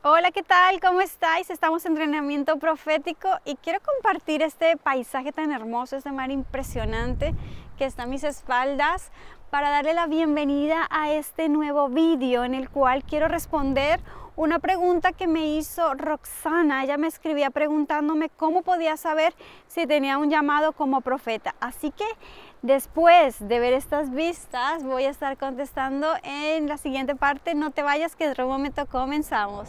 Hola, ¿qué tal? ¿Cómo estáis? Estamos en entrenamiento profético y quiero compartir este paisaje tan hermoso, este mar impresionante que está a mis espaldas para darle la bienvenida a este nuevo vídeo en el cual quiero responder una pregunta que me hizo Roxana. Ella me escribía preguntándome cómo podía saber si tenía un llamado como profeta. Así que después de ver estas vistas voy a estar contestando en la siguiente parte. No te vayas, que en otro momento comenzamos.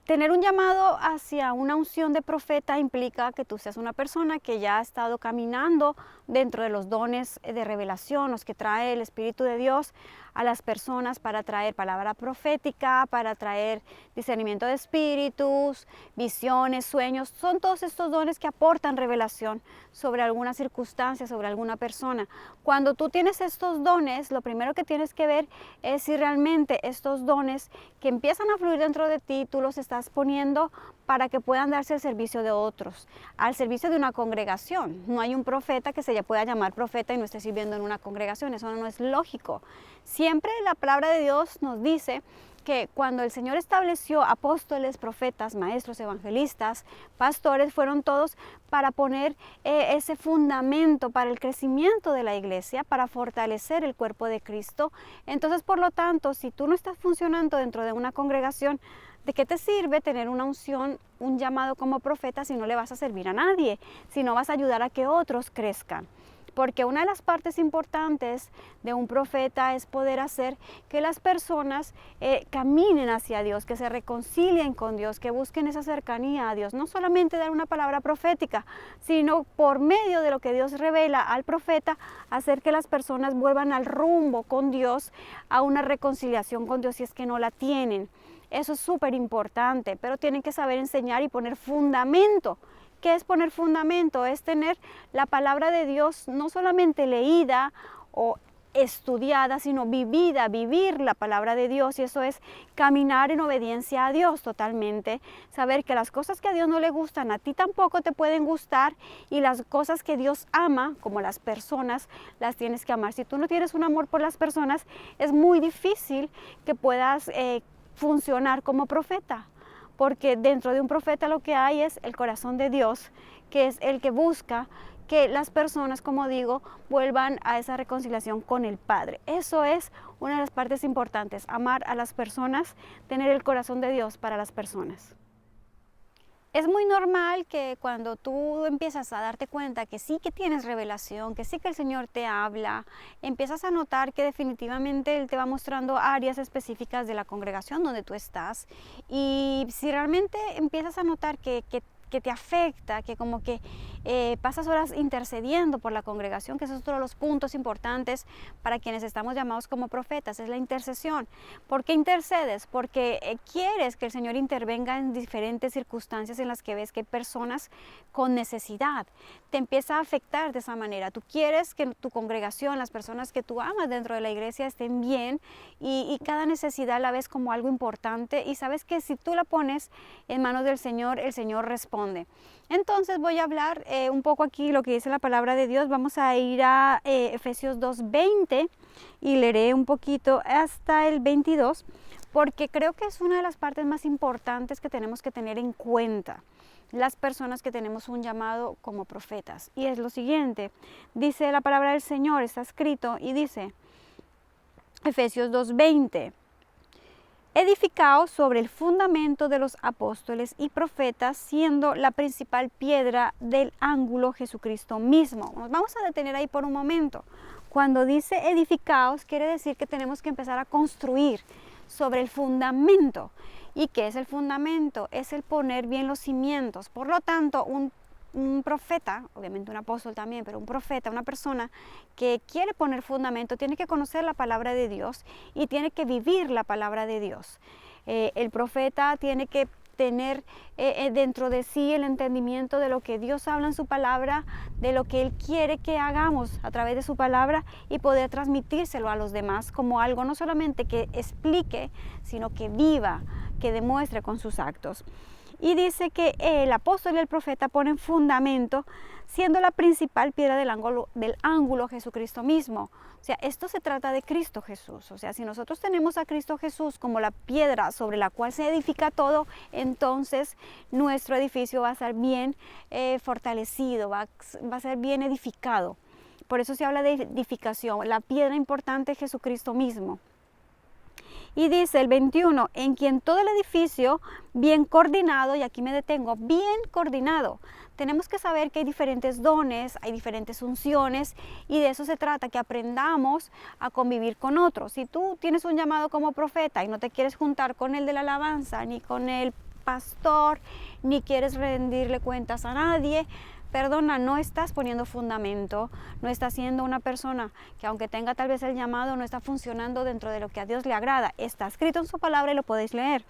Tener un llamado hacia una unción de profeta implica que tú seas una persona que ya ha estado caminando dentro de los dones de revelación, los que trae el Espíritu de Dios a las personas para traer palabra profética, para traer discernimiento de espíritus, visiones, sueños. Son todos estos dones que aportan revelación sobre alguna circunstancia, sobre alguna persona. Cuando tú tienes estos dones, lo primero que tienes que ver es si realmente estos dones que empiezan a fluir dentro de ti, tú los estás poniendo para que puedan darse al servicio de otros, al servicio de una congregación. No hay un profeta que se pueda llamar profeta y no esté sirviendo en una congregación, eso no es lógico. Siempre la palabra de Dios nos dice que cuando el Señor estableció apóstoles, profetas, maestros, evangelistas, pastores, fueron todos para poner ese fundamento para el crecimiento de la iglesia, para fortalecer el cuerpo de Cristo. Entonces, por lo tanto, si tú no estás funcionando dentro de una congregación, ¿de qué te sirve tener una unción, un llamado como profeta si no le vas a servir a nadie, si no vas a ayudar a que otros crezcan? Porque una de las partes importantes de un profeta es poder hacer que las personas caminen hacia Dios, que se reconcilien con Dios, que busquen esa cercanía a Dios. No solamente dar una palabra profética, sino por medio de lo que Dios revela al profeta, hacer que las personas vuelvan al rumbo con Dios, a una reconciliación con Dios si es que no la tienen. Eso es súper importante, pero tienen que saber enseñar y poner fundamento. ¿Qué es poner fundamento? Es tener la palabra de Dios no solamente leída o estudiada, sino vivida, vivir la palabra de Dios, y eso es caminar en obediencia a Dios totalmente, saber que las cosas que a Dios no le gustan, a ti tampoco te pueden gustar, y las cosas que Dios ama, como las personas, las tienes que amar. Si tú no tienes un amor por las personas, es muy difícil que puedas funcionar como profeta, porque dentro de un profeta lo que hay es el corazón de Dios, que es el que busca que las personas, como digo, vuelvan a esa reconciliación con el Padre. Eso es una de las partes importantes, amar a las personas, tener el corazón de Dios para las personas. Es muy normal que cuando tú empiezas a darte cuenta que sí que tienes revelación, que sí que el Señor te habla, empiezas a notar que definitivamente Él te va mostrando áreas específicas de la congregación donde tú estás. Y si realmente empiezas a notar que te afecta, que como que pasas horas intercediendo por la congregación, que esos son todos los puntos importantes para quienes estamos llamados como profetas, es la intercesión. ¿Por qué intercedes? Porque quieres que el Señor intervenga en diferentes circunstancias en las que ves que hay personas con necesidad. Te empieza a afectar de esa manera. Tú quieres que tu congregación, las personas que tú amas dentro de la iglesia estén bien, y cada necesidad la ves como algo importante, y sabes que si tú la pones en manos del Señor, el Señor responde. Entonces voy a hablar un poco aquí lo que dice la palabra de Dios. Vamos a ir a Efesios 2:20 y leeré un poquito hasta el 22, porque creo que es una de las partes más importantes que tenemos que tener en cuenta las personas que tenemos un llamado como profetas. Y es lo siguiente, dice la palabra del Señor, está escrito y dice, Efesios 2:20, edificados sobre el fundamento de los apóstoles y profetas, siendo la principal piedra del ángulo Jesucristo mismo. Nos vamos a detener ahí por un momento. Cuando dice edificados, quiere decir que tenemos que empezar a construir sobre el fundamento. ¿Y qué es el fundamento? Es el poner bien los cimientos. Por lo tanto, un profeta, obviamente un apóstol también, pero un profeta, una persona que quiere poner fundamento, tiene que conocer la palabra de Dios y tiene que vivir la palabra de Dios. El profeta tiene que tener dentro de sí el entendimiento de lo que Dios habla en su palabra, de lo que Él quiere que hagamos a través de su palabra, y poder transmitírselo a los demás como algo no solamente que explique, sino que viva, que demuestre con sus actos. Y dice que el apóstol y el profeta ponen fundamento, siendo la principal piedra del ángulo Jesucristo mismo. O sea, esto se trata de Cristo Jesús. O sea, si nosotros tenemos a Cristo Jesús como la piedra sobre la cual se edifica todo, entonces nuestro edificio va a ser bien fortalecido, va a ser bien edificado. Por eso se habla de edificación. La piedra importante es Jesucristo mismo. Y dice el 21, en quien todo el edificio bien coordinado, y aquí me detengo, bien coordinado. Tenemos que saber que hay diferentes dones, hay diferentes unciones, y de eso se trata, que aprendamos a convivir con otros. Si tú tienes un llamado como profeta y no te quieres juntar con el de la alabanza, ni con el pastor, ni quieres rendirle cuentas a nadie, perdona, no estás poniendo fundamento, no estás siendo una persona que aunque tenga tal vez el llamado, no está funcionando dentro de lo que a Dios le agrada. Está escrito en su palabra y lo podéis leer.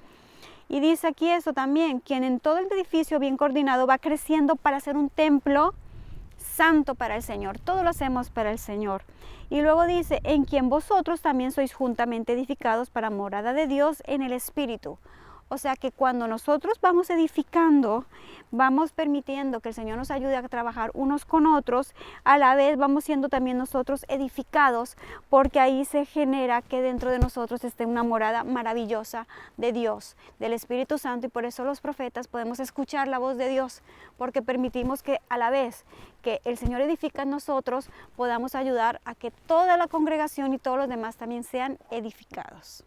Y dice aquí esto también, quien en todo el edificio bien coordinado va creciendo para ser un templo santo para el Señor. Todo lo hacemos para el Señor. Y luego dice, en quien vosotros también sois juntamente edificados para morada de Dios en el Espíritu. O sea que cuando nosotros vamos edificando, vamos permitiendo que el Señor nos ayude a trabajar unos con otros, a la vez vamos siendo también nosotros edificados, porque ahí se genera que dentro de nosotros esté una morada maravillosa de Dios, del Espíritu Santo, y por eso los profetas podemos escuchar la voz de Dios, porque permitimos que a la vez que el Señor edifica en nosotros, podamos ayudar a que toda la congregación y todos los demás también sean edificados.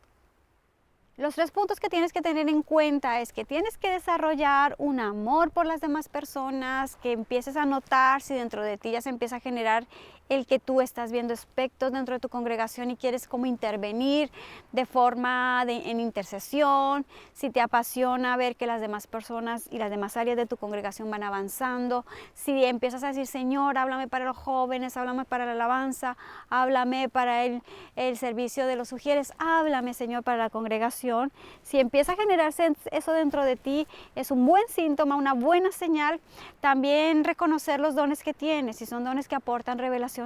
Los 3 puntos que tienes que tener en cuenta es que tienes que desarrollar un amor por las demás personas, que empieces a notar si dentro de ti ya se empieza a generar el que tú estás viendo aspectos dentro de tu congregación y quieres como intervenir de forma en intercesión, si te apasiona ver que las demás personas y las demás áreas de tu congregación van avanzando, si empiezas a decir, Señor, háblame para los jóvenes, háblame para la alabanza, háblame para el servicio de los sugieres, háblame, Señor, para la congregación. Si empieza a generarse eso dentro de ti, es un buen síntoma, una buena señal. También reconocer los dones que tienes, si son dones que aportan revelación,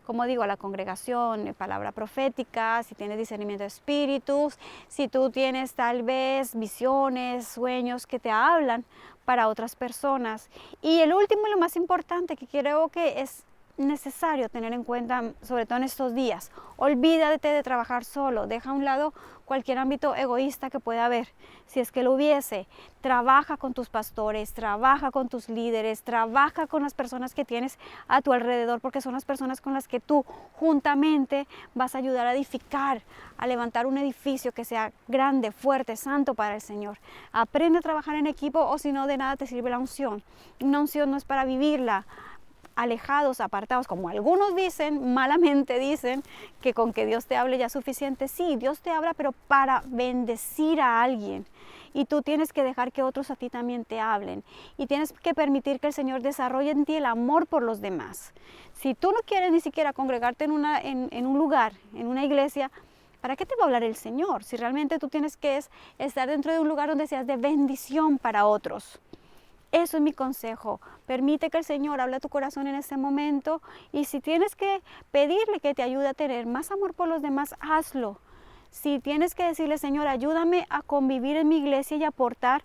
como digo, a la congregación, palabra profética, si tienes discernimiento de espíritus, si tú tienes tal vez visiones, sueños que te hablan para otras personas. Y el último y lo más importante que creo que es necesario tener en cuenta, sobre todo en estos días, olvídate de trabajar solo, deja a un lado cualquier ámbito egoísta que pueda haber. Si es que lo hubiese, trabaja con tus pastores, trabaja con tus líderes, trabaja con las personas que tienes a tu alrededor, porque son las personas con las que tú juntamente vas a ayudar a edificar, a levantar un edificio que sea grande, fuerte, santo para el Señor. Aprende a trabajar en equipo, o si no, de nada te sirve la unción. Una unción no es para vivirla alejados, apartados, como algunos dicen, malamente dicen, que con que Dios te hable ya es suficiente. Sí, Dios te habla, pero para bendecir a alguien. Y tú tienes que dejar que otros a ti también te hablen. Y tienes que permitir que el Señor desarrolle en ti el amor por los demás. Si tú no quieres ni siquiera congregarte en un lugar, en una iglesia, ¿para qué te va a hablar el Señor? Si realmente tú tienes que estar dentro de un lugar donde seas de bendición para otros. Eso es mi consejo. Permite que el Señor hable a tu corazón en este momento, y si tienes que pedirle que te ayude a tener más amor por los demás, hazlo. Si tienes que decirle, Señor, ayúdame a convivir en mi iglesia y aportar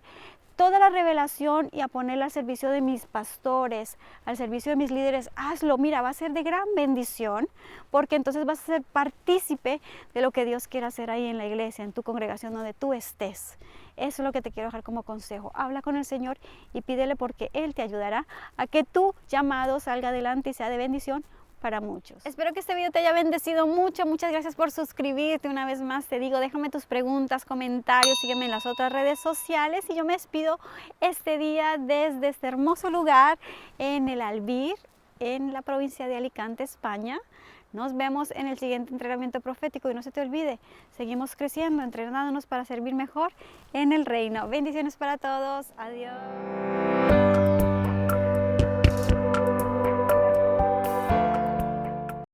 toda la revelación y a ponerla al servicio de mis pastores, al servicio de mis líderes, hazlo. Mira, va a ser de gran bendición, porque entonces vas a ser partícipe de lo que Dios quiere hacer ahí en la iglesia, en tu congregación donde tú estés. Eso es lo que te quiero dejar como consejo. Habla con el Señor y pídele, porque Él te ayudará a que tu llamado salga adelante y sea de bendición para muchos. Espero que este video te haya bendecido mucho. Muchas gracias por suscribirte. Una vez más te digo, déjame tus preguntas, comentarios, sígueme en las otras redes sociales, y yo me despido este día desde este hermoso lugar en el Albir, en la provincia de Alicante, España. Nos vemos en el siguiente entrenamiento profético, y no se te olvide, seguimos creciendo, entrenándonos para servir mejor en el reino. Bendiciones para todos. Adiós.